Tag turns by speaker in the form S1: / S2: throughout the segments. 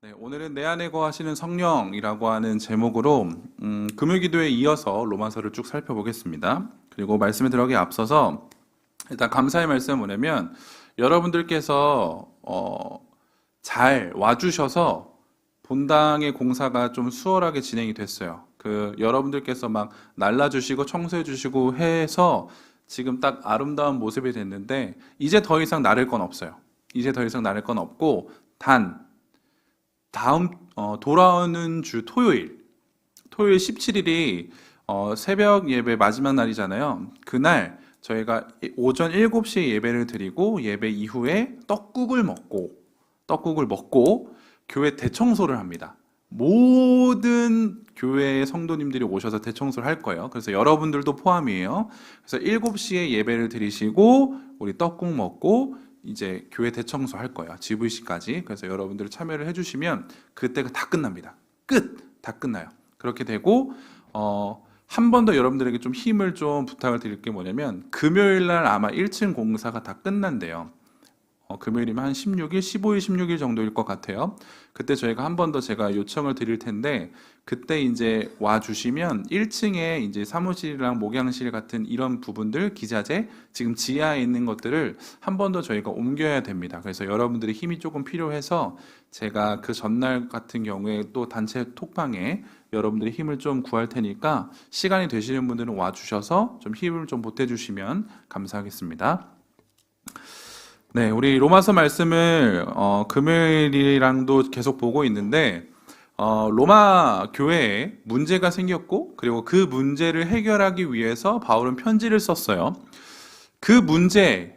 S1: 네, 오늘은 내 안에 거하시는 성령이라고 하는 제목으로 금요기도에 이어서 로마서를 쭉 살펴보겠습니다. 그리고 말씀에 들어가기 앞서서 일단 감사의 말씀은 뭐냐면 여러분들께서 잘 와주셔서 본당의 공사가 좀 수월하게 진행이 됐어요. 여러분들께서 막 날라주시고 청소해주시고 해서 지금 딱 아름다운 모습이 됐는데 이제 더 이상 나를 건 없어요. 이제 더 이상 나를 건 없고 단 다음 돌아오는 주 토요일 17일이 새벽 예배 마지막 날이잖아요. 그날 저희가 오전 7시에 예배를 드리고 예배 이후에 떡국을 먹고 교회 대청소를 합니다. 모든 교회 성도님들이 오셔서 대청소를 할 거예요. 그래서 여러분들도 포함이에요. 그래서 7시에 예배를 드리시고 우리 떡국 먹고 이제 교회 대청소 할 거예요. GVC까지. 그래서 여러분들 참여를 해주시면 그때가 다 끝납니다. 다 끝나요. 그렇게 되고 한 번 더 여러분들에게 좀 힘을 좀 부탁을 드릴 게 뭐냐면 금요일 날 아마 1층 공사가 다 끝난대요. 금요일이면 한 16일, 15일, 16일 정도일 것 같아요. 그때 저희가 한 번 더 제가 요청을 드릴 텐데 그때 이제 와 주시면 1층에 이제 사무실이랑 목양실 같은 이런 부분들, 기자재, 지금 지하에 있는 것들을 한 번 더 저희가 옮겨야 됩니다. 그래서 여러분들의 힘이 조금 필요해서 제가 그 전날 같은 경우에 또 단체 톡방에 여러분들의 힘을 좀 구할 테니까 시간이 되시는 분들은 와 주셔서 좀 힘을 좀 보태 주시면 감사하겠습니다. 네, 우리 로마서 말씀을 금요일이랑도 계속 보고 있는데 로마 교회에 문제가 생겼고 그리고 그 문제를 해결하기 위해서 바울은 편지를 썼어요. 그 문제의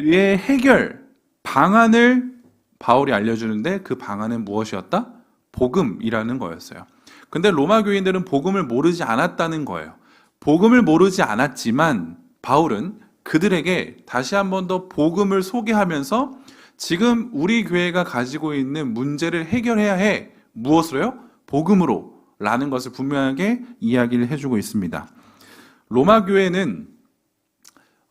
S1: 해결 방안을 바울이 알려주는데 그 방안은 무엇이었다? 복음이라는 거였어요. 근데 로마 교인들은 복음을 모르지 않았다는 거예요. 복음을 모르지 않았지만 바울은 그들에게 다시 한 번 더 복음을 소개하면서 지금 우리 교회가 가지고 있는 문제를 해결해야 해. 무엇으로요? 복음으로 라는 것을 분명하게 이야기를 해주고 있습니다. 로마 교회는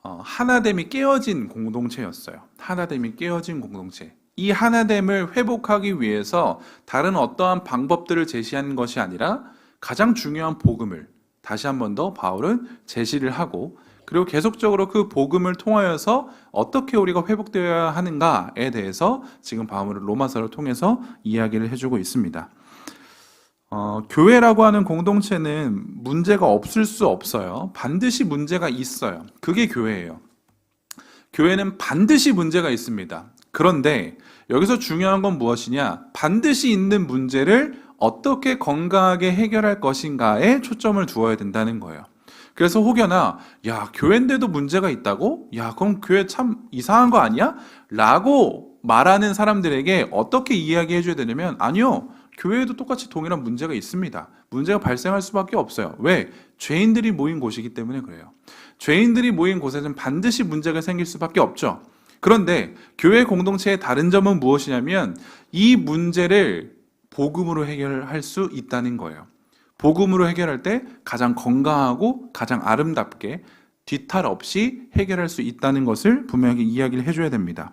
S1: 하나됨이 깨어진 공동체였어요. 하나됨이 깨어진 공동체. 이 하나됨을 회복하기 위해서 다른 어떠한 방법들을 제시한 것이 아니라 가장 중요한 복음을 다시 한 번 더 바울은 제시를 하고 그리고 계속적으로 그 복음을 통하여서 어떻게 우리가 회복되어야 하는가에 대해서 지금 바울은 로마서를 통해서 이야기를 해주고 있습니다. 교회라고 하는 공동체는 문제가 없을 수 없어요. 반드시 문제가 있어요. 그게 교회예요. 교회는 반드시 문제가 있습니다. 그런데 여기서 중요한 건 무엇이냐? 반드시 있는 문제를 어떻게 건강하게 해결할 것인가에 초점을 두어야 된다는 거예요. 그래서 혹여나 야 교회인데도 문제가 있다고? 야 그럼 교회 참 이상한 거 아니야? 라고 말하는 사람들에게 어떻게 이야기해 줘야 되냐면 아니요, 교회에도 똑같이 동일한 문제가 있습니다. 문제가 발생할 수밖에 없어요. 왜? 죄인들이 모인 곳이기 때문에 그래요. 죄인들이 모인 곳에는 반드시 문제가 생길 수밖에 없죠. 그런데 교회 공동체의 다른 점은 무엇이냐면 이 문제를 복음으로 해결할 수 있다는 거예요. 복음으로 해결할 때 가장 건강하고 가장 아름답게 뒤탈 없이 해결할 수 있다는 것을 분명히 이야기를 해줘야 됩니다.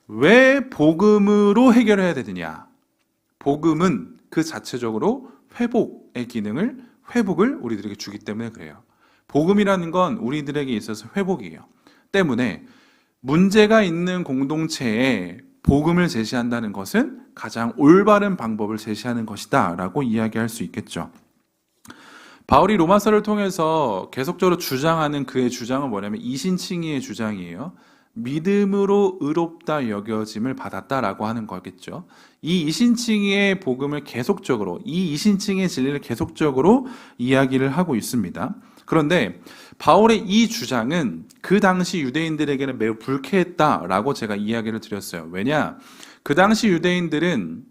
S1: 왜 복음으로 해결해야 되느냐? 복음은 그 자체적으로 회복을 우리들에게 주기 때문에 그래요. 복음이라는 건 우리들에게 있어서 회복이에요. 때문에 문제가 있는 공동체에 복음을 제시한다는 것은 가장 올바른 방법을 제시하는 것이다 라고 이야기할 수 있겠죠. 바울이 로마서를 통해서 계속적으로 주장하는 그의 주장은 뭐냐면 이신칭의의 주장이에요. 믿음으로 의롭다 여겨짐을 받았다라고 하는 거겠죠. 이 이신칭의의 복음을 계속적으로, 이 이신칭의 진리를 계속적으로 이야기를 하고 있습니다. 그런데 바울의 이 주장은 그 당시 유대인들에게는 매우 불쾌했다라고 제가 이야기를 드렸어요. 왜냐? 그 당시 유대인들은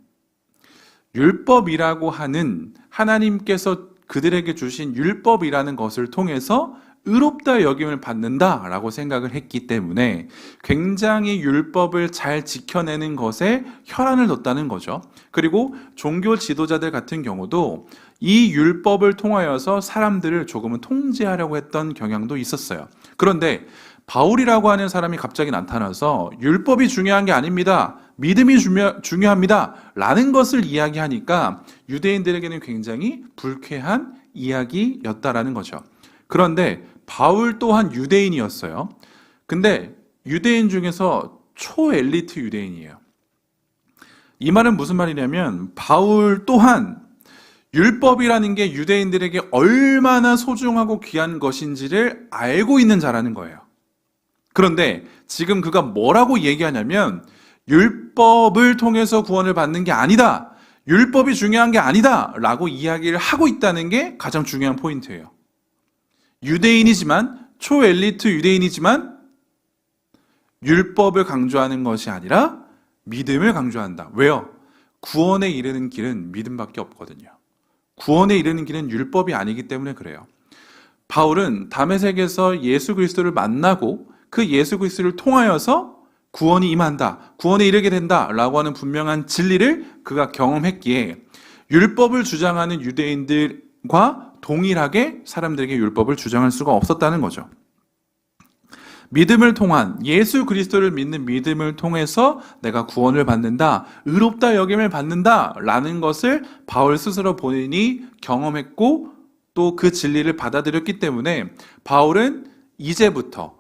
S1: 율법이라고 하는 하나님께서 그들에게 주신 율법이라는 것을 통해서 의롭다 여김을 받는다라고 생각을 했기 때문에 굉장히 율법을 잘 지켜내는 것에 혈안을 뒀다는 거죠. 그리고 종교 지도자들 같은 경우도 이 율법을 통하여서 사람들을 조금은 통제하려고 했던 경향도 있었어요. 그런데 바울이라고 하는 사람이 갑자기 나타나서 율법이 중요한 게 아닙니다. 믿음이 중요합니다. 라는 것을 이야기하니까 유대인들에게는 굉장히 불쾌한 이야기였다라는 거죠. 그런데 바울 또한 유대인이었어요. 근데 유대인 중에서 초엘리트 유대인이에요. 이 말은 무슨 말이냐면 바울 또한 율법이라는 게 유대인들에게 얼마나 소중하고 귀한 것인지를 알고 있는 자라는 거예요. 그런데 지금 그가 뭐라고 얘기하냐면 율법을 통해서 구원을 받는 게 아니다. 율법이 중요한 게 아니다. 라고 이야기를 하고 있다는 게 가장 중요한 포인트예요. 유대인이지만, 초엘리트 유대인이지만 율법을 강조하는 것이 아니라 믿음을 강조한다. 왜요? 구원에 이르는 길은 믿음밖에 없거든요. 구원에 이르는 길은 율법이 아니기 때문에 그래요. 바울은 다메섹에서 예수 그리스도를 만나고 그 예수 그리스도를 통하여서 구원이 임한다, 구원에 이르게 된다 라고 하는 분명한 진리를 그가 경험했기에 율법을 주장하는 유대인들과 동일하게 사람들에게 율법을 주장할 수가 없었다는 거죠. 믿음을 통한, 예수 그리스도를 믿는 믿음을 통해서 내가 구원을 받는다, 의롭다 여김을 받는다 라는 것을 바울 스스로 본인이 경험했고 또 그 진리를 받아들였기 때문에 바울은 이제부터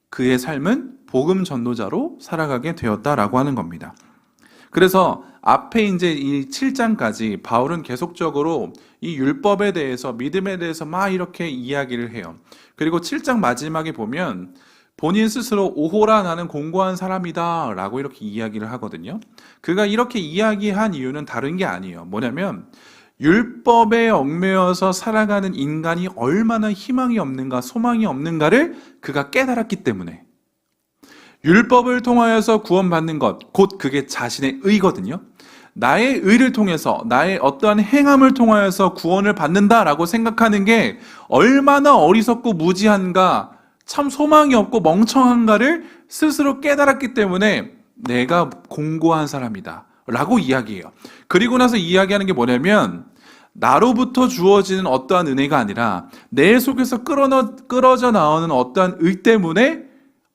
S1: 그의 삶은 복음 전도자로 살아가게 되었다라고 하는 겁니다. 그래서 앞에 이제 이 7장까지 바울은 계속적으로 이 율법에 대해서, 믿음에 대해서 막 이렇게 이야기를 해요. 그리고 7장 마지막에 보면 본인 스스로 오호라 나는 공고한 사람이다 라고 이렇게 이야기를 하거든요. 그가 이렇게 이야기한 이유는 다른 게 아니에요. 뭐냐면 율법에 얽매여서 살아가는 인간이 얼마나 희망이 없는가, 소망이 없는가를 그가 깨달았기 때문에, 율법을 통하여서 구원받는 것, 곧 그게 자신의 의거든요. 나의 의를 통해서, 나의 어떠한 행함을 통하여서 구원을 받는다라고 생각하는 게 얼마나 어리석고 무지한가, 참 소망이 없고 멍청한가를 스스로 깨달았기 때문에 내가 공고한 사람이다 라고 이야기해요. 그리고 나서 이야기하는 게 뭐냐면 나로부터 주어지는 어떠한 은혜가 아니라 내 속에서 끌어져 나오는 어떠한 의 때문에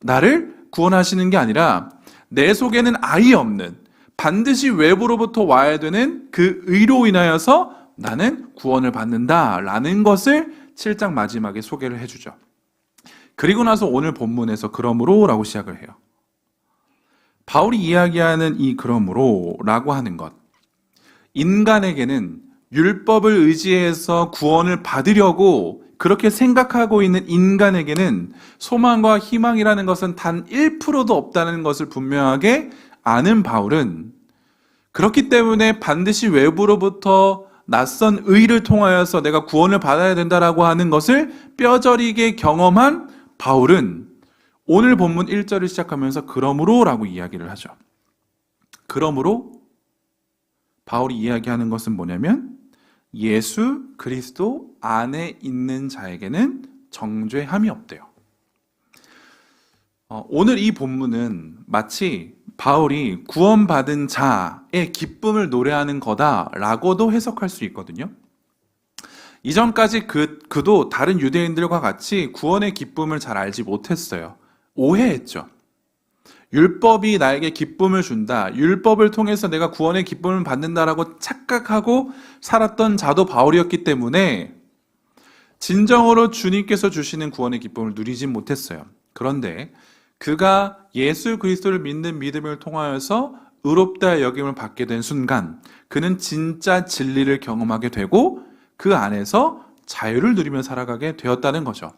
S1: 나를 구원하시는 게 아니라 내 속에는 아예 없는, 반드시 외부로부터 와야 되는 그 의로 인하여서 나는 구원을 받는다라는 것을 7장 마지막에 소개를 해주죠. 그리고 나서 오늘 본문에서 그러므로 라고 시작을 해요. 바울이 이야기하는 이 그러므로 라고 하는 것, 인간에게는 율법을 의지해서 구원을 받으려고 그렇게 생각하고 있는 인간에게는 소망과 희망이라는 것은 단 1%도 없다는 것을 분명하게 아는 바울은, 그렇기 때문에 반드시 외부로부터 낯선 의를 통하여서 내가 구원을 받아야 된다라고 하는 것을 뼈저리게 경험한 바울은 오늘 본문 1절을 시작하면서 그러므로 라고 이야기를 하죠. 그러므로 바울이 이야기하는 것은 뭐냐면 예수 그리스도 안에 있는 자에게는 정죄함이 없대요. 오늘 이 본문은 마치 바울이 구원받은 자의 기쁨을 노래하는 거다라고도 해석할 수 있거든요. 이전까지 그도 다른 유대인들과 같이 구원의 기쁨을 잘 알지 못했어요. 오해했죠. 율법이 나에게 기쁨을 준다, 율법을 통해서 내가 구원의 기쁨을 받는다라고 착각하고 살았던 자도 바울이었기 때문에 진정으로 주님께서 주시는 구원의 기쁨을 누리진 못했어요. 그런데 그가 예수 그리스도를 믿는 믿음을 통하여서 의롭다 여김을 받게 된 순간 그는 진짜 진리를 경험하게 되고 그 안에서 자유를 누리며 살아가게 되었다는 거죠.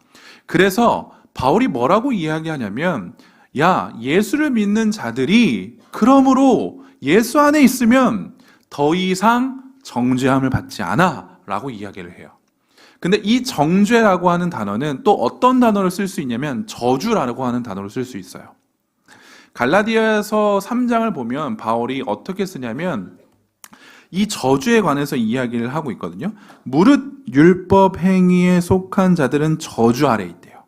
S1: 그래서 바울이 뭐라고 이야기하냐면, 야, 예수를 믿는 자들이 그러므로 예수 안에 있으면 더 이상 정죄함을 받지 않아 라고 이야기를 해요. 근데 이 정죄라고 하는 단어는 또 어떤 단어를 쓸 수 있냐면 저주라고 하는 단어를 쓸 수 있어요. 갈라디아서 3장을 보면 바울이 어떻게 쓰냐면 이 저주에 관해서 이야기를 하고 있거든요. 무릇 율법 행위에 속한 자들은 저주 아래에 있대요.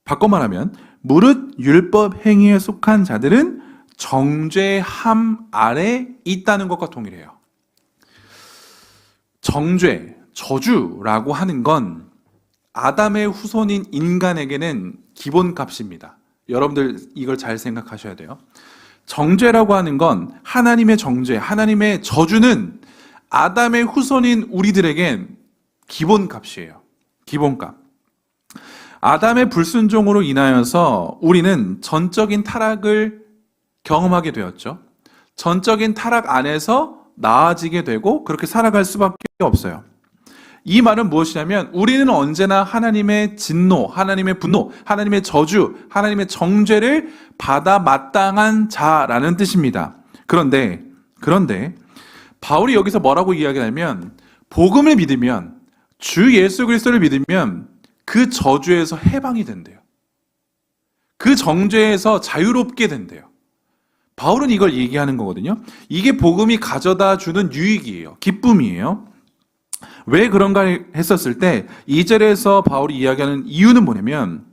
S1: 바꿔 말하면 무릇 율법 행위에 속한 자들은 정죄함 아래 있다는 것과 동일해요. 정죄, 저주라고 하는 건 아담의 후손인 인간에게는 기본값입니다. 여러분들 이걸 잘 생각하셔야 돼요. 정죄라고 하는 건 하나님의 정죄, 하나님의 저주는 아담의 후손인 우리들에겐 기본값이에요. 기본값. 아담의 불순종으로 인하여서 우리는 전적인 타락을 경험하게 되었죠. 전적인 타락 안에서 나아지게 되고 그렇게 살아갈 수밖에 없어요. 이 말은 무엇이냐면 우리는 언제나 하나님의 진노, 하나님의 분노, 하나님의 저주, 하나님의 정죄를 받아 마땅한 자라는 뜻입니다. 그런데 바울이 여기서 뭐라고 이야기하냐면 복음을 믿으면 주 예수 그리스도를 믿으면 그 저주에서 해방이 된대요. 그 정죄에서 자유롭게 된대요. 바울은 이걸 얘기하는 거거든요. 이게 복음이 가져다 주는 유익이에요. 기쁨이에요. 왜 그런가 했었을 때 2절에서 바울이 이야기하는 이유는 뭐냐면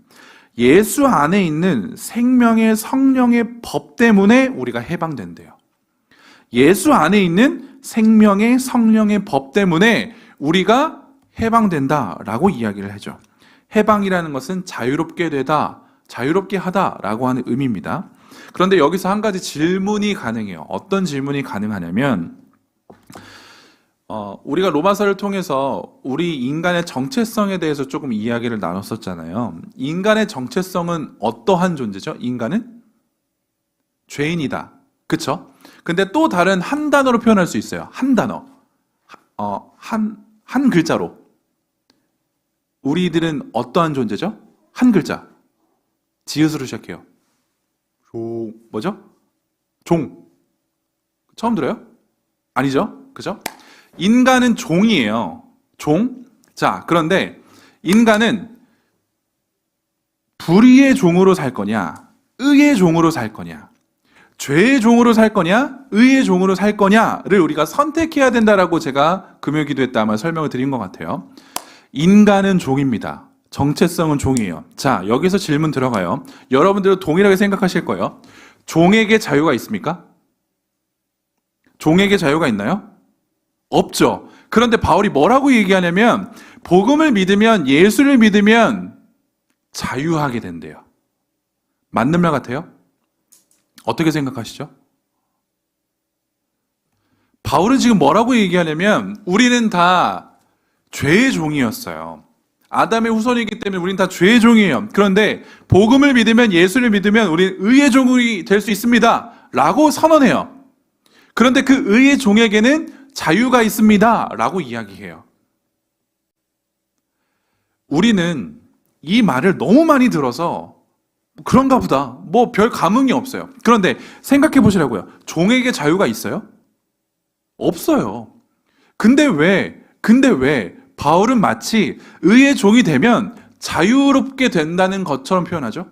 S1: 예수 안에 있는 생명의 성령의 법 때문에 우리가 해방된대요. 예수 안에 있는 생명의 성령의 법 때문에 우리가 해방된다라고 이야기를 하죠. 해방이라는 것은 자유롭게 되다, 자유롭게 하다라고 하는 의미입니다. 그런데 여기서 한 가지 질문이 가능해요. 어떤 질문이 가능하냐면 우리가 로마서를 통해서 우리 인간의 정체성에 대해서 조금 이야기를 나눴었잖아요. 인간의 정체성은 어떠한 존재죠? 인간은 죄인이다. 그쵸? 근데 또 다른 한 단어로 표현할 수 있어요. 한 단어. 한 글자로. 우리들은 어떠한 존재죠? 한 글자. 지읒으로 시작해요. 뭐죠? 종. 처음 들어요? 아니죠? 그죠? 인간은 종이에요. 종. 자, 그런데 인간은 불의의 종으로 살 거냐, 의의 종으로 살 거냐, 죄의 종으로 살 거냐, 의의 종으로 살 거냐를 우리가 선택해야 된다라고 제가 금요기도에 때 아마 설명을 드린 것 같아요. 인간은 종입니다. 정체성은 종이에요. 자, 여기서 질문 들어가요. 여러분들도 동일하게 생각하실 거예요. 종에게 자유가 있습니까? 종에게 자유가 있나요? 없죠. 그런데 바울이 뭐라고 얘기하냐면 복음을 믿으면, 예수를 믿으면 자유하게 된대요. 맞는 말 같아요? 어떻게 생각하시죠? 바울은 지금 뭐라고 얘기하냐면 우리는 다 죄의 종이었어요. 아담의 후손이기 때문에 우리는 다 죄의 종이에요. 그런데 복음을 믿으면, 예수를 믿으면 우리는 의의 종이 될 수 있습니다 라고 선언해요. 그런데 그 의의 종에게는 자유가 있습니다 라고 이야기해요. 우리는 이 말을 너무 많이 들어서 그런가 보다, 뭐 별 감흥이 없어요. 그런데 생각해 보시라고요. 종에게 자유가 있어요? 없어요. 근데 왜 바울은 마치 의의 종이 되면 자유롭게 된다는 것처럼 표현하죠?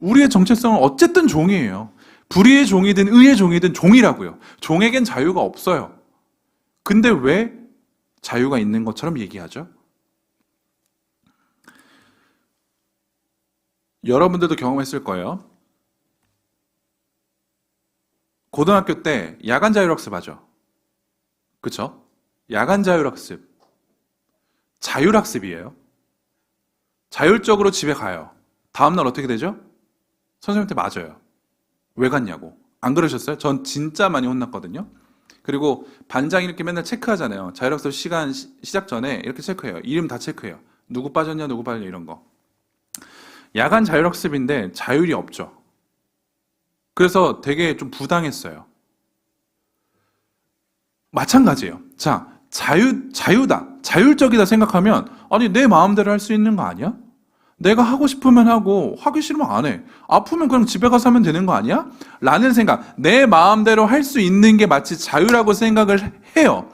S1: 우리의 정체성은 어쨌든 종이에요. 불의의 종이든 의의 종이든 종이라고요. 종에겐 자유가 없어요. 근데 왜 자유가 있는 것처럼 얘기하죠? 여러분들도 경험했을 거예요. 고등학교 때 야간 자율학습 하죠. 그쵸? 야간 자율학습. 자율학습이에요. 자율적으로 집에 가요. 다음날 어떻게 되죠? 선생님한테 맞아요. 왜 갔냐고. 안 그러셨어요? 전 진짜 많이 혼났거든요. 그리고 반장 이렇게 맨날 체크하잖아요. 자율학습 시간 시작 전에 이렇게 체크해요. 이름 다 체크해요. 누구 빠졌냐, 누구 빠졌냐 이런 거. 야간 자율학습인데 자율이 없죠. 그래서 되게 좀 부당했어요. 마찬가지예요. 자, 자유다. 자율적이다 생각하면 아니 내 마음대로 할 수 있는 거 아니야? 내가 하고 싶으면 하고 하기 싫으면 안 해. 아프면 그냥 집에 가서 하면 되는 거 아니야? 라는 생각. 내 마음대로 할 수 있는 게 마치 자유라고 생각을 해요.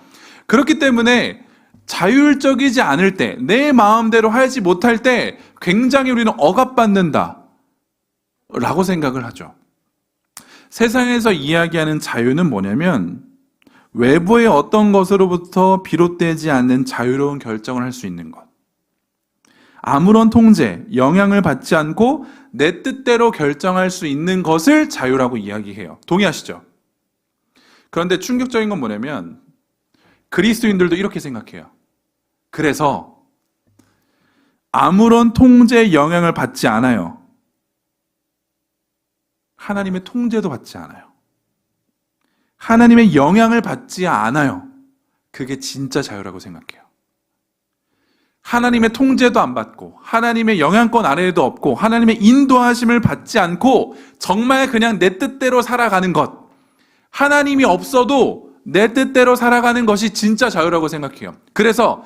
S1: 그렇기 때문에 자율적이지 않을 때, 내 마음대로 하지 못할 때 굉장히 우리는 억압받는다 라고 생각을 하죠. 세상에서 이야기하는 자유는 뭐냐면 외부의 어떤 것으로부터 비롯되지 않는 자유로운 결정을 할 수 있는 것. 아무런 통제, 영향을 받지 않고 내 뜻대로 결정할 수 있는 것을 자유라고 이야기해요. 동의하시죠? 그런데 충격적인 건 뭐냐면 그리스도인들도 이렇게 생각해요. 그래서 아무런 통제, 영향을 받지 않아요. 하나님의 통제도 받지 않아요. 하나님의 영향을 받지 않아요. 그게 진짜 자유라고 생각해요. 하나님의 통제도 안 받고 하나님의 영향권 아래에도 없고 하나님의 인도하심을 받지 않고 정말 그냥 내 뜻대로 살아가는 것, 하나님이 없어도 내 뜻대로 살아가는 것이 진짜 자유라고 생각해요. 그래서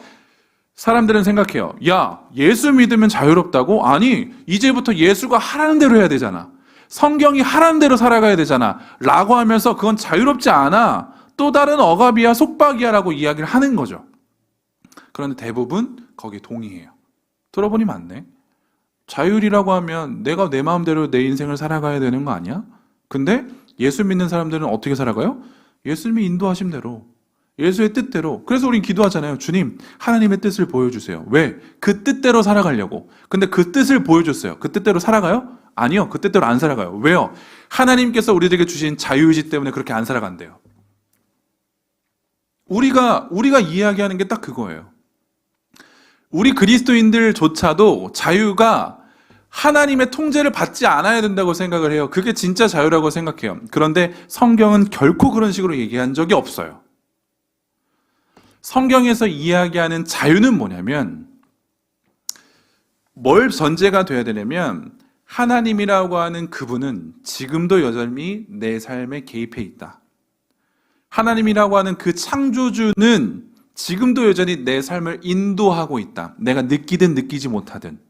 S1: 사람들은 생각해요. 야, 예수 믿으면 자유롭다고? 아니, 이제부터 예수가 하라는 대로 해야 되잖아. 성경이 하라는 대로 살아가야 되잖아 라고 하면서 그건 자유롭지 않아, 또 다른 억압이야, 속박이야 라고 이야기를 하는 거죠. 그런데 대부분 거기에 동의해요. 들어보니 맞네. 자율이라고 하면 내가 내 마음대로 내 인생을 살아가야 되는 거 아니야? 근데 예수 믿는 사람들은 어떻게 살아가요? 예수님이 인도하신 대로, 예수의 뜻대로. 그래서 우린 기도하잖아요. 주님, 하나님의 뜻을 보여주세요. 왜? 그 뜻대로 살아가려고. 근데 그 뜻을 보여줬어요. 그 뜻대로 살아가요? 아니요. 그 뜻대로 안 살아가요. 왜요? 하나님께서 우리들에게 주신 자유의지 때문에 그렇게 안 살아간대요. 우리가 이야기하는 게 딱 그거예요. 우리 그리스도인들조차도 자유가 하나님의 통제를 받지 않아야 된다고 생각을 해요. 그게 진짜 자유라고 생각해요. 그런데 성경은 결코 그런 식으로 얘기한 적이 없어요. 성경에서 이야기하는 자유는 뭐냐면, 뭘 전제가 돼야 되냐면 하나님이라고 하는 그분은 지금도 여전히 내 삶에 개입해 있다. 하나님이라고 하는 그 창조주는 지금도 여전히 내 삶을 인도하고 있다. 내가 느끼든 느끼지 못하든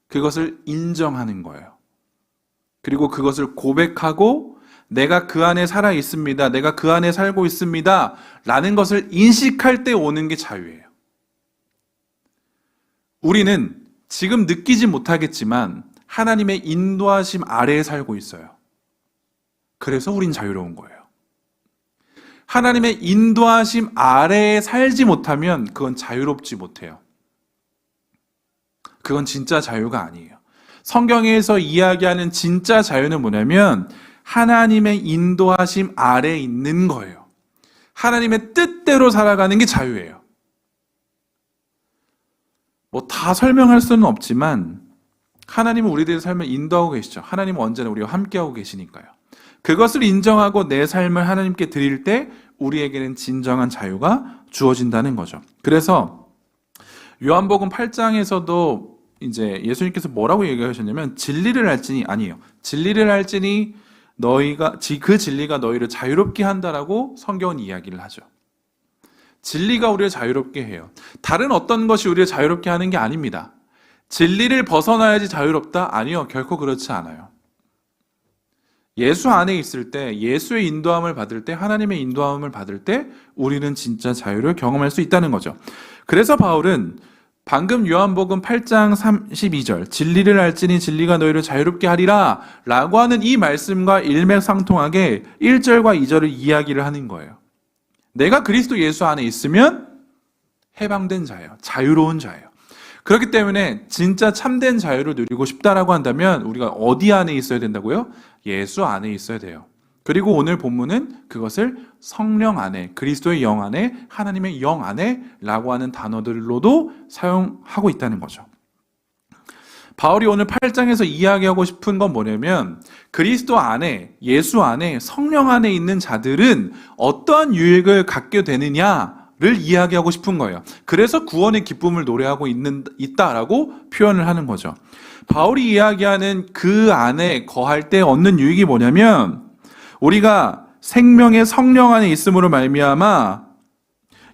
S1: 그것을 인정하는 거예요. 그리고 그것을 고백하고 내가 그 안에 살아 있습니다. 내가 그 안에 살고 있습니다. 라는 것을 인식할 때 오는 게 자유예요. 우리는 지금 느끼지 못하겠지만 하나님의 인도하심 아래에 살고 있어요. 그래서 우린 자유로운 거예요. 하나님의 인도하심 아래에 살지 못하면 그건 자유롭지 못해요. 그건 진짜 자유가 아니에요. 성경에서 이야기하는 진짜 자유는 뭐냐면 하나님의 인도하심 아래에 있는 거예요. 하나님의 뜻대로 살아가는 게 자유예요. 뭐 다 설명할 수는 없지만 하나님은 우리들의 삶을 인도하고 계시죠. 하나님은 언제나 우리와 함께하고 계시니까요. 그것을 인정하고 내 삶을 하나님께 드릴 때 우리에게는 진정한 자유가 주어진다는 거죠. 그래서 요한복음 8장에서도 이제 예수님께서 뭐라고 얘기하셨냐면 진리를 알지니, 아니에요. 진리를 알지니 그 진리가 너희를 자유롭게 한다라고 성경은 이야기를 하죠. 진리가 우리를 자유롭게 해요. 다른 어떤 것이 우리를 자유롭게 하는 게 아닙니다. 진리를 벗어나야지 자유롭다? 아니요. 결코 그렇지 않아요. 예수 안에 있을 때, 예수의 인도함을 받을 때, 하나님의 인도함을 받을 때 우리는 진짜 자유를 경험할 수 있다는 거죠. 그래서 바울은 방금 요한복음 8장 32절 진리를 알지니 진리가 너희를 자유롭게 하리라 라고 하는 이 말씀과 일맥상통하게 1절과 2절을 이야기를 하는 거예요. 내가 그리스도 예수 안에 있으면 해방된 자예요. 자유로운 자예요. 그렇기 때문에 진짜 참된 자유를 누리고 싶다라고 한다면 우리가 어디 안에 있어야 된다고요? 예수 안에 있어야 돼요. 그리고 오늘 본문은 그것을 성령 안에, 그리스도의 영 안에, 하나님의 영 안에 라고 하는 단어들로도 사용하고 있다는 거죠. 바울이 오늘 8장에서 이야기하고 싶은 건 뭐냐면 그리스도 안에, 예수 안에, 성령 안에 있는 자들은 어떠한 유익을 갖게 되느냐를 이야기하고 싶은 거예요. 그래서 구원의 기쁨을 노래하고 있다라고 표현을 하는 거죠. 바울이 이야기하는 그 안에 거할 때 얻는 유익이 뭐냐면 우리가 생명의 성령 안에 있음으로 말미암아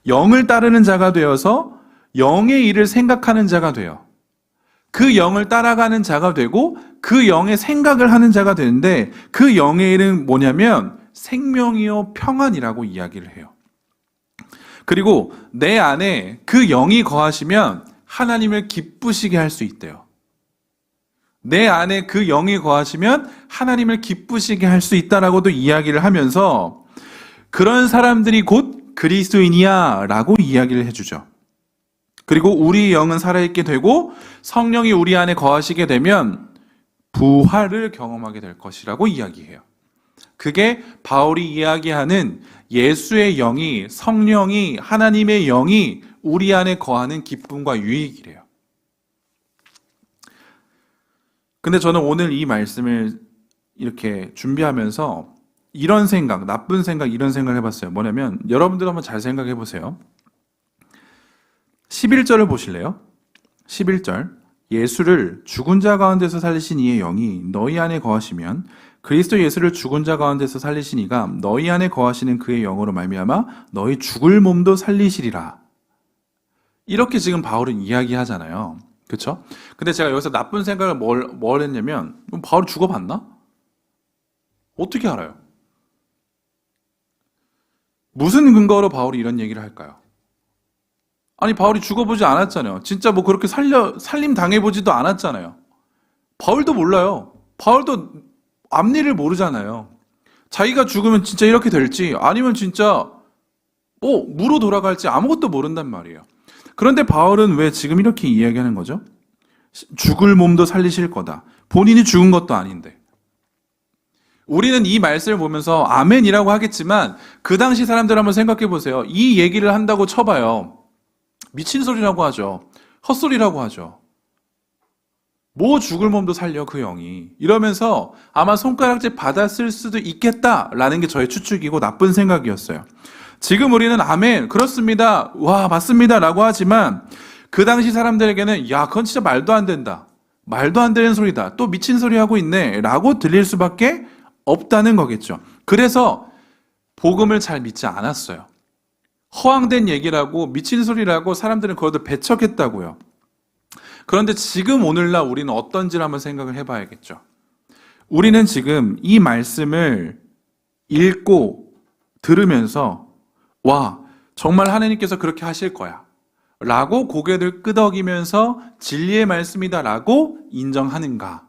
S1: 영을 따르는 자가 되어서 영의 일을 생각하는 자가 돼요. 그 영을 따라가는 자가 되고 그 영의 생각을 하는 자가 되는데 그 영의 일은 뭐냐면 생명이요 평안이라고 이야기를 해요. 그리고 내 안에 그 영이 거하시면 하나님을 기쁘시게 할 수 있대요. 내 안에 그 영이 거하시면 하나님을 기쁘시게 할 수 있다라고도 이야기를 하면서 그런 사람들이 곧 그리스도인이야 라고 이야기를 해주죠. 그리고 우리 영은 살아있게 되고 성령이 우리 안에 거하시게 되면 부활을 경험하게 될 것이라고 이야기해요. 그게 바울이 이야기하는 예수의 영이, 성령이, 하나님의 영이 우리 안에 거하는 기쁨과 유익이래요. 근데 저는 오늘 이 말씀을 이렇게 준비하면서 이런 생각, 나쁜 생각, 이런 생각을 해봤어요. 뭐냐면 여러분들 한번 잘 생각해 보세요. 11절을 보실래요? 11절. 예수를 죽은 자 가운데서 살리신 이의 영이 너희 안에 거하시면 그리스도 예수를 죽은 자 가운데서 살리신 이가 너희 안에 거하시는 그의 영으로 말미암아 너희 죽을 몸도 살리시리라. 이렇게 지금 바울은 이야기하잖아요. 그렇죠? 근데 제가 여기서 나쁜 생각을 뭘 했냐면 바울이 죽어봤나? 어떻게 알아요? 무슨 근거로 바울이 이런 얘기를 할까요? 아니, 바울이 죽어보지 않았잖아요. 진짜 뭐 그렇게 살림 당해보지도 않았잖아요. 바울도 몰라요. 바울도 앞일을 모르잖아요. 자기가 죽으면 진짜 이렇게 될지 아니면 진짜 무로 돌아갈지 아무것도 모른단 말이에요. 그런데 바울은 왜 지금 이렇게 이야기하는 거죠? 죽을 몸도 살리실 거다. 본인이 죽은 것도 아닌데. 우리는 이 말씀을 보면서 아멘이라고 하겠지만 그 당시 사람들 한번 생각해 보세요. 이 얘기를 한다고 쳐봐요. 미친 소리라고 하죠. 헛소리라고 하죠. 뭐 죽을 몸도 살려 그 영이. 이러면서 아마 손가락질 받았을 수도 있겠다라는 게 저의 추측이고 나쁜 생각이었어요. 지금 우리는 아멘, 그렇습니다, 와, 맞습니다 라고 하지만 그 당시 사람들에게는 야, 그건 진짜 말도 안 된다. 말도 안 되는 소리다. 또 미친 소리 하고 있네 라고 들릴 수밖에 없다는 거겠죠. 그래서 복음을 잘 믿지 않았어요. 허황된 얘기라고 미친 소리라고 사람들은 그것을 배척했다고요. 그런데 지금 오늘날 우리는 어떤지를 한번 생각을 해봐야겠죠. 우리는 지금 이 말씀을 읽고 들으면서 와, 정말 하나님께서 그렇게 하실 거야 라고 고개를 끄덕이면서 진리의 말씀이다 라고 인정하는가?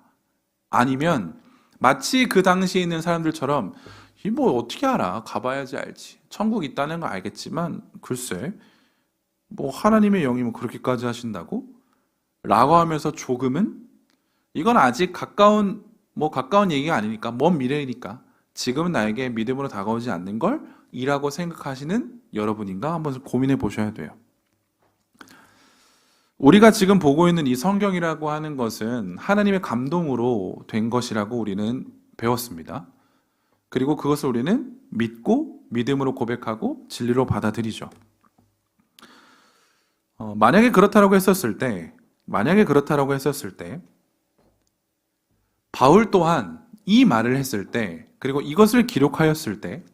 S1: 아니면 마치 그 당시에 있는 사람들처럼 이 뭐 어떻게 알아? 가봐야지 알지. 천국 있다는 거 알겠지만 글쎄 뭐 하나님의 영이 뭐 그렇게까지 하신다고? 라고 하면서 조금은 이건 아직 가까운 얘기가 아니니까 먼 미래이니까 지금은 나에게 믿음으로 다가오지 않는 걸 이라고 생각하시는 여러분인가 한번 고민해 보셔야 돼요. 우리가 지금 보고 있는 이 성경이라고 하는 것은 하나님의 감동으로 된 것이라고 우리는 배웠습니다. 그리고 그것을 우리는 믿고 믿음으로 고백하고 진리로 받아들이죠. 만약에 그렇다고 했었을 때 바울 또한 이 말을 했을 때 그리고 이것을 기록하였을 때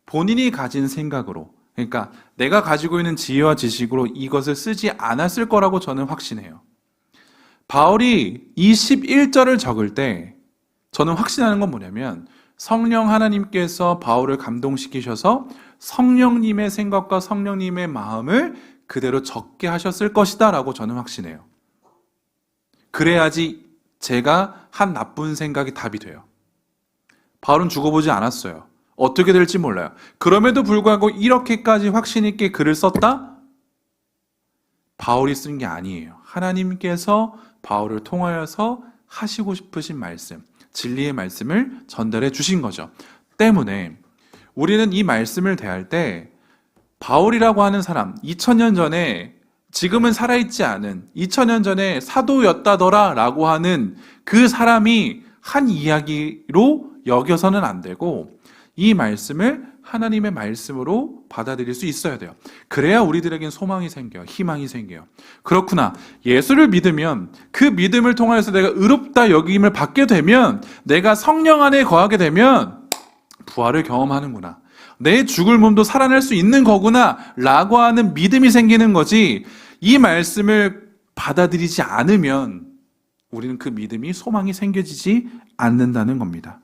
S1: 본인이 가진 생각으로, 그러니까 내가 가지고 있는 지혜와 지식으로 이것을 쓰지 않았을 거라고 저는 확신해요. 바울이 이 11절을 적을 때 저는 확신하는 건 뭐냐면 성령 하나님께서 바울을 감동시키셔서 성령님의 생각과 성령님의 마음을 그대로 적게 하셨을 것이다 라고 저는 확신해요. 그래야지 제가 한 나쁜 생각이 답이 돼요. 바울은 죽어보지 않았어요. 어떻게 될지 몰라요. 그럼에도 불구하고 이렇게까지 확신 있게 글을 썼다? 바울이 쓴 게 아니에요. 하나님께서 바울을 통하여서 하시고 싶으신 말씀, 진리의 말씀을 전달해 주신 거죠. 때문에 우리는 이 말씀을 대할 때 바울이라고 하는 사람, 2000년 전에 지금은 살아있지 않은 2000년 전에 사도였다더라 라고 하는 그 사람이 한 이야기로 여겨서는 안 되고 이 말씀을 하나님의 말씀으로 받아들일 수 있어야 돼요. 그래야 우리들에겐 소망이 생겨요. 희망이 생겨요. 그렇구나. 예수를 믿으면 그 믿음을 통해서 내가 의롭다 여김을 받게 되면 내가 성령 안에 거하게 되면 부활을 경험하는구나. 내 죽을 몸도 살아날 수 있는 거구나 라고 하는 믿음이 생기는 거지 이 말씀을 받아들이지 않으면 우리는 그 믿음이 소망이 생겨지지 않는다는 겁니다.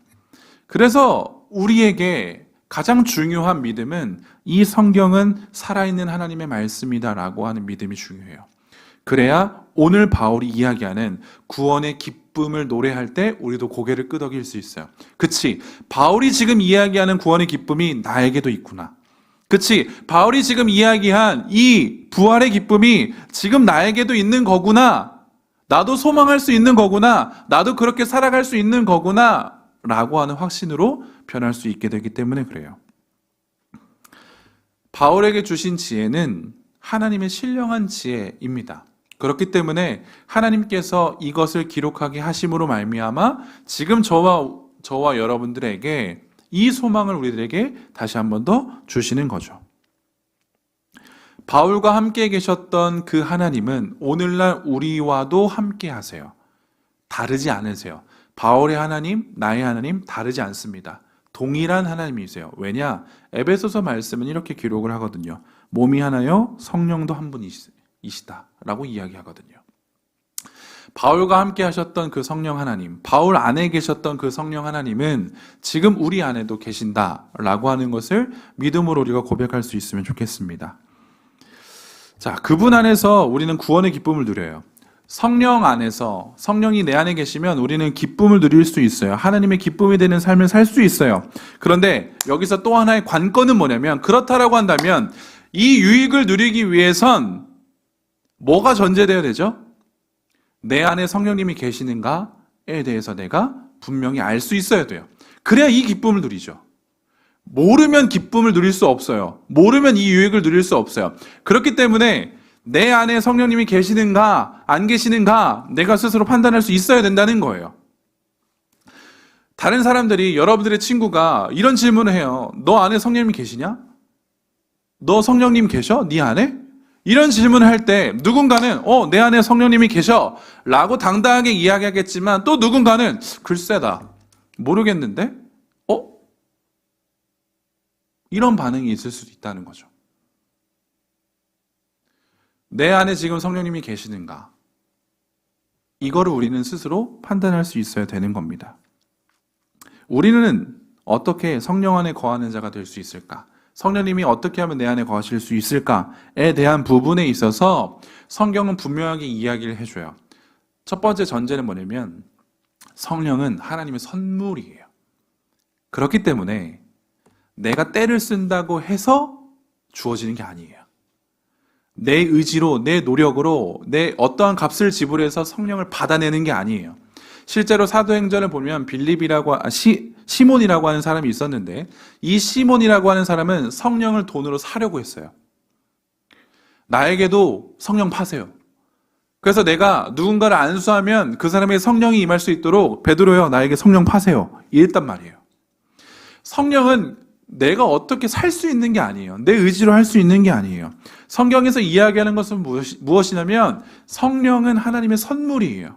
S1: 그래서 우리에게 가장 중요한 믿음은 이 성경은 살아있는 하나님의 말씀이다라고 하는 믿음이 중요해요. 그래야 오늘 바울이 이야기하는 구원의 기쁨을 노래할 때 우리도 고개를 끄덕일 수 있어요. 그치? 바울이 지금 이야기하는 구원의 기쁨이 나에게도 있구나. 그치? 바울이 지금 이야기한 이 부활의 기쁨이 지금 나에게도 있는 거구나. 나도 소망할 수 있는 거구나. 나도 그렇게 살아갈 수 있는 거구나. 라고 하는 확신으로 변할 수 있게 되기 때문에 그래요. 바울에게 주신 지혜는 하나님의 신령한 지혜입니다. 그렇기 때문에 하나님께서 이것을 기록하게 하심으로 말미암아 지금 저와 저와 여러분들에게 이 소망을 우리들에게 다시 한 번 더 주시는 거죠. 바울과 함께 계셨던 그 하나님은 오늘날 우리와도 함께 하세요. 다르지 않으세요. 바울의 하나님, 나의 하나님 다르지 않습니다. 동일한 하나님이세요. 왜냐? 에베소서 말씀은 이렇게 기록을 하거든요. 몸이 하나요, 성령도 한 분이시다 라고 이야기하거든요. 바울과 함께 하셨던 그 성령 하나님, 바울 안에 계셨던 그 성령 하나님은 지금 우리 안에도 계신다라고 하는 것을 믿음으로 우리가 고백할 수 있으면 좋겠습니다. 자, 그분 안에서 우리는 구원의 기쁨을 누려요. 성령 안에서, 성령이 내 안에 계시면 우리는 기쁨을 누릴 수 있어요. 하나님의 기쁨이 되는 삶을 살 수 있어요. 그런데 여기서 또 하나의 관건은 뭐냐면, 그렇다라고 한다면 이 유익을 누리기 위해선 뭐가 전제되어야 되죠? 내 안에 성령님이 계시는가에 대해서 내가 분명히 알 수 있어야 돼요. 그래야 이 기쁨을 누리죠. 모르면 기쁨을 누릴 수 없어요. 모르면 이 유익을 누릴 수 없어요. 그렇기 때문에 내 안에 성령님이 계시는가 안 계시는가 내가 스스로 판단할 수 있어야 된다는 거예요. 다른 사람들이, 여러분들의 친구가 이런 질문을 해요. 너 안에 성령님이 계시냐? 너 성령님 계셔? 네 안에? 이런 질문을 할 때 누군가는 내 안에 성령님이 계셔 라고 당당하게 이야기하겠지만, 또 누군가는 글쎄다, 모르겠는데? 이런 반응이 있을 수도 있다는 거죠. 내 안에 지금 성령님이 계시는가? 이거를 우리는 스스로 판단할 수 있어야 되는 겁니다. 우리는 어떻게 성령 안에 거하는 자가 될 수 있을까? 성령님이 어떻게 하면 내 안에 거하실 수 있을까에 대한 부분에 있어서 성경은 분명하게 이야기를 해줘요. 첫 번째 전제는 뭐냐면 성령은 하나님의 선물이에요. 그렇기 때문에 내가 때를 쓴다고 해서 주어지는 게 아니에요. 내 의지로, 내 노력으로, 내 어떠한 값을 지불해서 성령을 받아내는 게 아니에요. 실제로 사도행전을 보면 시몬이라고 하는 사람이 있었는데, 이 시몬이라고 하는 사람은 성령을 돈으로 사려고 했어요. 나에게도 성령 파세요. 그래서 내가 누군가를 안수하면 그 사람에게 성령이 임할 수 있도록 베드로요, 나에게 성령 파세요. 이랬단 말이에요. 성령은 내가 어떻게 살 수 있는 게 아니에요. 내 의지로 할 수 있는 게 아니에요. 성경에서 이야기하는 것은 무엇이냐면 성령은 하나님의 선물이에요.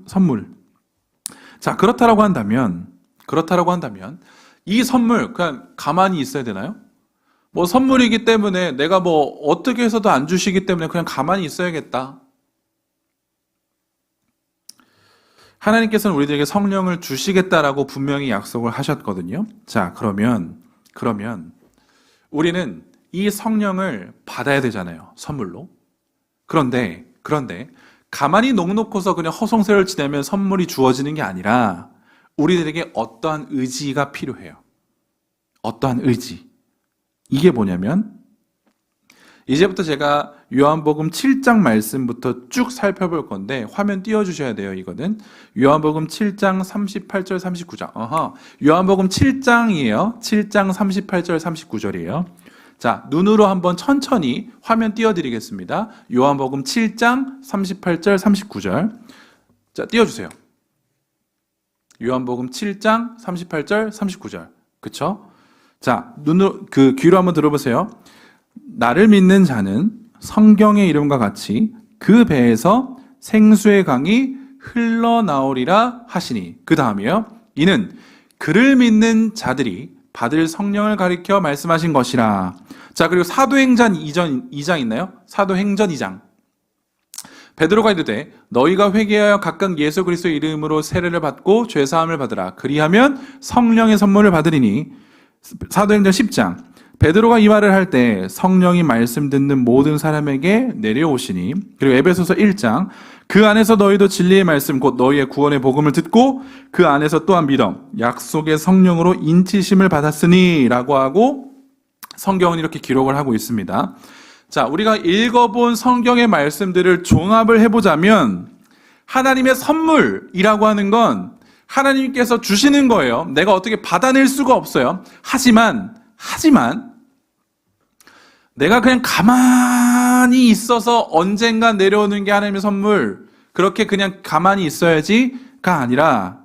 S1: 선물. 자, 그렇다라고 한다면 이 선물 그냥 가만히 있어야 되나요? 선물이기 때문에 내가 어떻게 해서도 안 주시기 때문에 그냥 가만히 있어야겠다. 하나님께서는 우리들에게 성령을 주시겠다라고 분명히 약속을 하셨거든요. 자, 그러면 우리는 이 성령을 받아야 되잖아요. 선물로. 그런데 가만히 넋놓고서 그냥 허송세월 지내면 선물이 주어지는 게 아니라 우리들에게 어떠한 의지가 필요해요. 어떠한 의지. 이게 뭐냐면 이제부터 제가 요한복음 7장 말씀부터 쭉 살펴볼 건데 화면 띄워주셔야 돼요. 이거는 요한복음 7장 38절 39장 요한복음 7장이에요. 7장 38절 39절이에요. 자, 눈으로 한번 천천히 화면 띄워드리겠습니다. 요한복음 7장 38절 39절. 자, 띄워주세요. 요한복음 7장 38절 39절. 그쵸? 자, 귀로 한번 들어보세요. 나를 믿는 자는 성경의 이름과 같이 그 배에서 생수의 강이 흘러나오리라 하시니, 그 다음이요, 이는 그를 믿는 자들이 받을 성령을 가리켜 말씀하신 것이라. 자, 그리고 사도행전 2장 있나요? 사도행전 2장. 베드로가 이르되 너희가 회개하여 각각 예수 그리스도의 이름으로 세례를 받고 죄사함을 받으라. 그리하면 성령의 선물을 받으리니. 사도행전 10장. 베드로가 이 말을 할 때 성령이 말씀 듣는 모든 사람에게 내려오시니. 그리고 에베소서 1장. 그 안에서 너희도 진리의 말씀 곧 너희의 구원의 복음을 듣고 그 안에서 또한 믿어 약속의 성령으로 인치심을 받았으니 라고 하고 성경은 이렇게 기록을 하고 있습니다. 자, 우리가 읽어본 성경의 말씀들을 종합을 해보자면 하나님의 선물이라고 하는 건 하나님께서 주시는 거예요. 내가 어떻게 받아낼 수가 없어요. 하지만 내가 그냥 가만히 있어서 언젠가 내려오는 게 하나님의 선물, 그렇게 그냥 가만히 있어야지가 아니라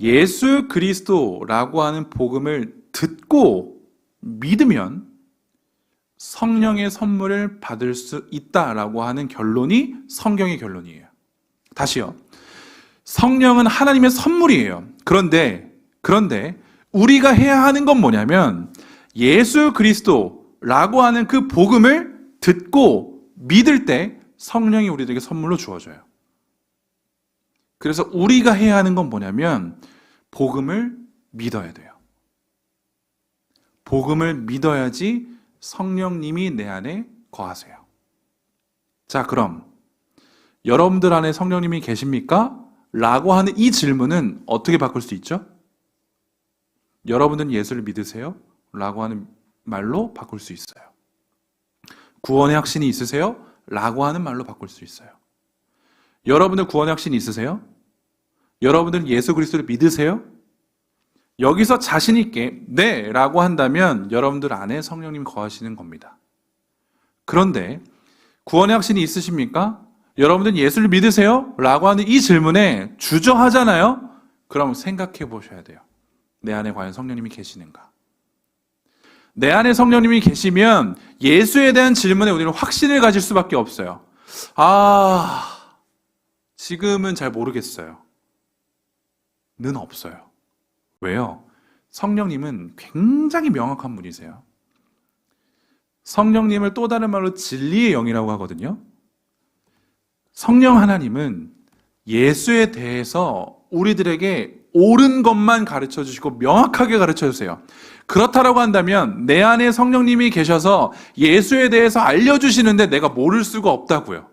S1: 예수 그리스도라고 하는 복음을 듣고 믿으면 성령의 선물을 받을 수 있다라고 하는 결론이 성경의 결론이에요. 다시요. 성령은 하나님의 선물이에요. 그런데 우리가 해야 하는 건 뭐냐면 예수 그리스도라고 하는 그 복음을 듣고 믿을 때 성령이 우리들에게 선물로 주어져요. 그래서 우리가 해야 하는 건 뭐냐면 복음을 믿어야 돼요. 복음을 믿어야지 성령님이 내 안에 거하세요. 자, 그럼 여러분들 안에 성령님이 계십니까? 라고 하는 이 질문은 어떻게 바꿀 수 있죠? 여러분은 예수를 믿으세요? 라고 하는 말로 바꿀 수 있어요. 구원의 확신이 있으세요? 라고 하는 말로 바꿀 수 있어요. 여러분들 구원의 확신이 있으세요? 여러분들은 예수 그리스도를 믿으세요? 여기서 자신 있게 네 라고 한다면 여러분들 안에 성령님이 거하시는 겁니다. 그런데 구원의 확신이 있으십니까? 여러분들은 예수를 믿으세요? 라고 하는 이 질문에 주저하잖아요? 그럼 생각해 보셔야 돼요. 내 안에 과연 성령님이 계시는가? 내 안에 성령님이 계시면 예수에 대한 질문에 우리는 확신을 가질 수밖에 없어요. 지금은 잘 모르겠어요. 는 없어요. 왜요? 성령님은 굉장히 명확한 분이세요. 성령님을 또 다른 말로 진리의 영이라고 하거든요. 성령 하나님은 예수에 대해서 우리들에게 옳은 것만 가르쳐 주시고 명확하게 가르쳐 주세요. 그렇다라고 한다면 내 안에 성령님이 계셔서 예수에 대해서 알려주시는데 내가 모를 수가 없다고요.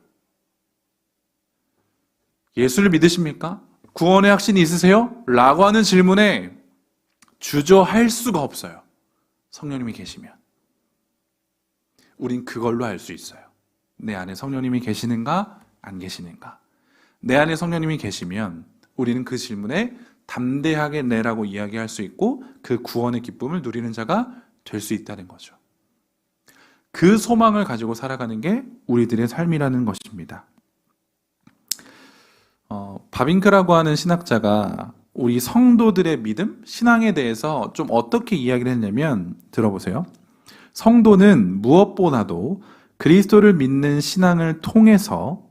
S1: 예수를 믿으십니까? 구원의 확신이 있으세요? 라고 하는 질문에 주저할 수가 없어요. 성령님이 계시면. 우린 그걸로 알 수 있어요. 내 안에 성령님이 계시는가? 안 계시는가? 내 안에 성령님이 계시면 우리는 그 질문에 담대하게 네라고 이야기할 수 있고 그 구원의 기쁨을 누리는 자가 될 수 있다는 거죠. 그 소망을 가지고 살아가는 게 우리들의 삶이라는 것입니다. 바빙크라고 하는 신학자가 우리 성도들의 믿음, 신앙에 대해서 좀 어떻게 이야기를 했냐면 들어보세요. 성도는 무엇보다도 그리스도를 믿는 신앙을 통해서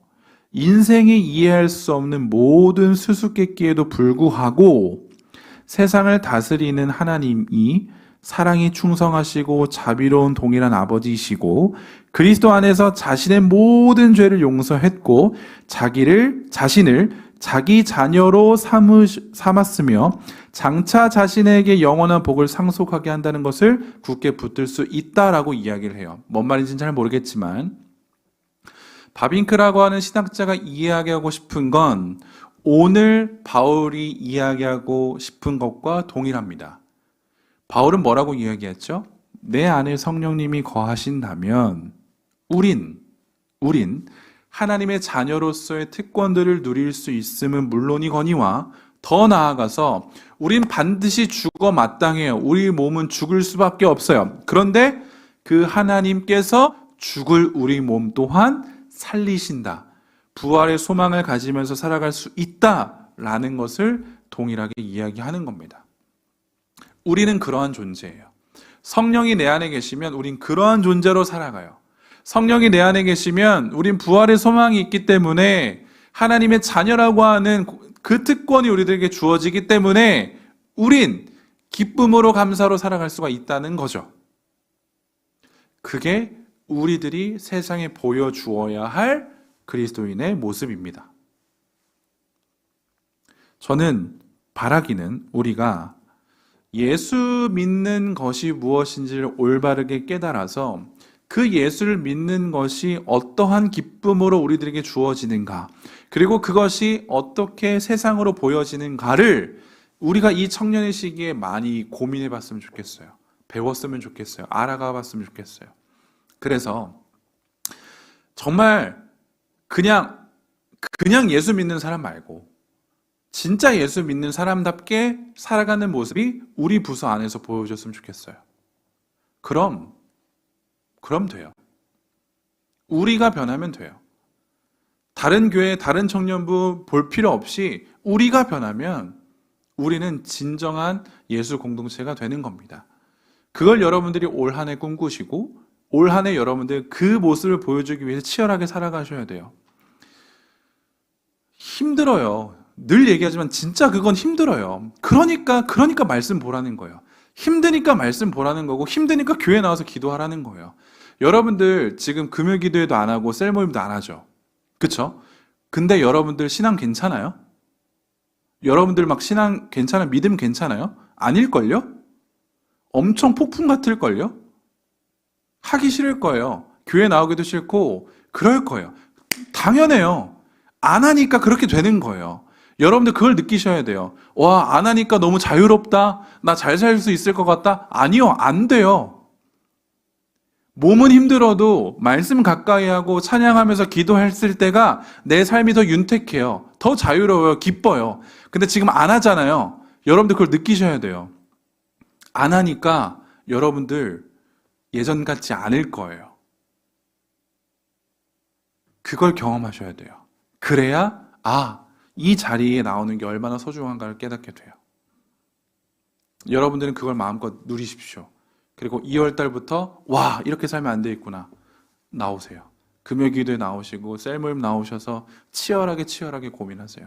S1: 인생이 이해할 수 없는 모든 수수께끼에도 불구하고 세상을 다스리는 하나님이 사랑이 충성하시고 자비로운 동일한 아버지이시고 그리스도 안에서 자신의 모든 죄를 용서했고 자신을 자기 자녀로 삼았으며 장차 자신에게 영원한 복을 상속하게 한다는 것을 굳게 붙들 수 있다라고 이야기를 해요. 뭔 말인지는 잘 모르겠지만 바빙크라고 하는 신학자가 이야기하고 싶은 건 오늘 바울이 이야기하고 싶은 것과 동일합니다. 바울은 뭐라고 이야기했죠? 내 안에 성령님이 거하신다면 우린 하나님의 자녀로서의 특권들을 누릴 수 있음은 물론이거니와 더 나아가서 우린 반드시 죽어 마땅해요. 우리 몸은 죽을 수밖에 없어요. 그런데 그 하나님께서 죽을 우리 몸 또한 살리신다. 부활의 소망을 가지면서 살아갈 수 있다라는 것을 동일하게 이야기하는 겁니다. 우리는 그러한 존재예요. 성령이 내 안에 계시면 우린 그러한 존재로 살아가요. 성령이 내 안에 계시면 우린 부활의 소망이 있기 때문에 하나님의 자녀라고 하는 그 특권이 우리들에게 주어지기 때문에 우린 기쁨으로 감사로 살아갈 수가 있다는 거죠. 그게 우리들이 세상에 보여주어야 할 그리스도인의 모습입니다. 저는 바라기는 우리가 예수 믿는 것이 무엇인지를 올바르게 깨달아서 그 예수를 믿는 것이 어떠한 기쁨으로 우리들에게 주어지는가, 그리고 그것이 어떻게 세상으로 보여지는가를 우리가 이 청년의 시기에 많이 고민해 봤으면 좋겠어요. 배웠으면 좋겠어요. 알아가 봤으면 좋겠어요. 그래서 정말 그냥 예수 믿는 사람 말고 진짜 예수 믿는 사람답게 살아가는 모습이 우리 부서 안에서 보여줬으면 좋겠어요. 그럼 돼요. 우리가 변하면 돼요. 다른 교회, 다른 청년부 볼 필요 없이 우리가 변하면 우리는 진정한 예수 공동체가 되는 겁니다. 그걸 여러분들이 올 한 해 꿈꾸시고 올 한 해 여러분들 그 모습을 보여주기 위해서 치열하게 살아가셔야 돼요. 힘들어요. 늘 얘기하지만 진짜 그건 힘들어요. 그러니까 말씀 보라는 거예요. 힘드니까 말씀 보라는 거고 힘드니까 교회 나와서 기도하라는 거예요. 여러분들 지금 금요 기도회도 안 하고 셀 모임도 안 하죠. 그쵸? 근데 여러분들 신앙 괜찮아요? 여러분들 막 신앙 괜찮아요? 믿음 괜찮아요? 아닐걸요? 엄청 폭풍 같을걸요? 하기 싫을 거예요. 교회 나오기도 싫고 그럴 거예요. 당연해요. 안 하니까 그렇게 되는 거예요. 여러분들 그걸 느끼셔야 돼요. 와, 안 하니까 너무 자유롭다. 나 잘 살 수 있을 것 같다. 아니요, 안 돼요. 몸은 힘들어도 말씀 가까이 하고 찬양하면서 기도했을 때가 내 삶이 더 윤택해요. 더 자유로워요. 기뻐요. 근데 지금 안 하잖아요. 여러분들 그걸 느끼셔야 돼요. 안 하니까 여러분들 예전 같지 않을 거예요. 그걸 경험하셔야 돼요. 그래야 이 자리에 나오는 게 얼마나 소중한가를 깨닫게 돼요. 여러분들은 그걸 마음껏 누리십시오. 그리고 2월 달부터 와, 이렇게 살면 안 되겠구나. 나오세요. 금요기도에 나오시고 셀모임 나오셔서 치열하게 고민하세요.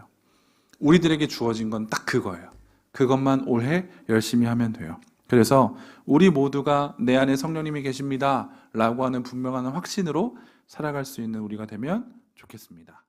S1: 우리들에게 주어진 건 딱 그거예요. 그것만 올해 열심히 하면 돼요. 그래서 우리 모두가 내 안에 성령님이 계십니다 라고 하는 분명한 확신으로 살아갈 수 있는 우리가 되면 좋겠습니다.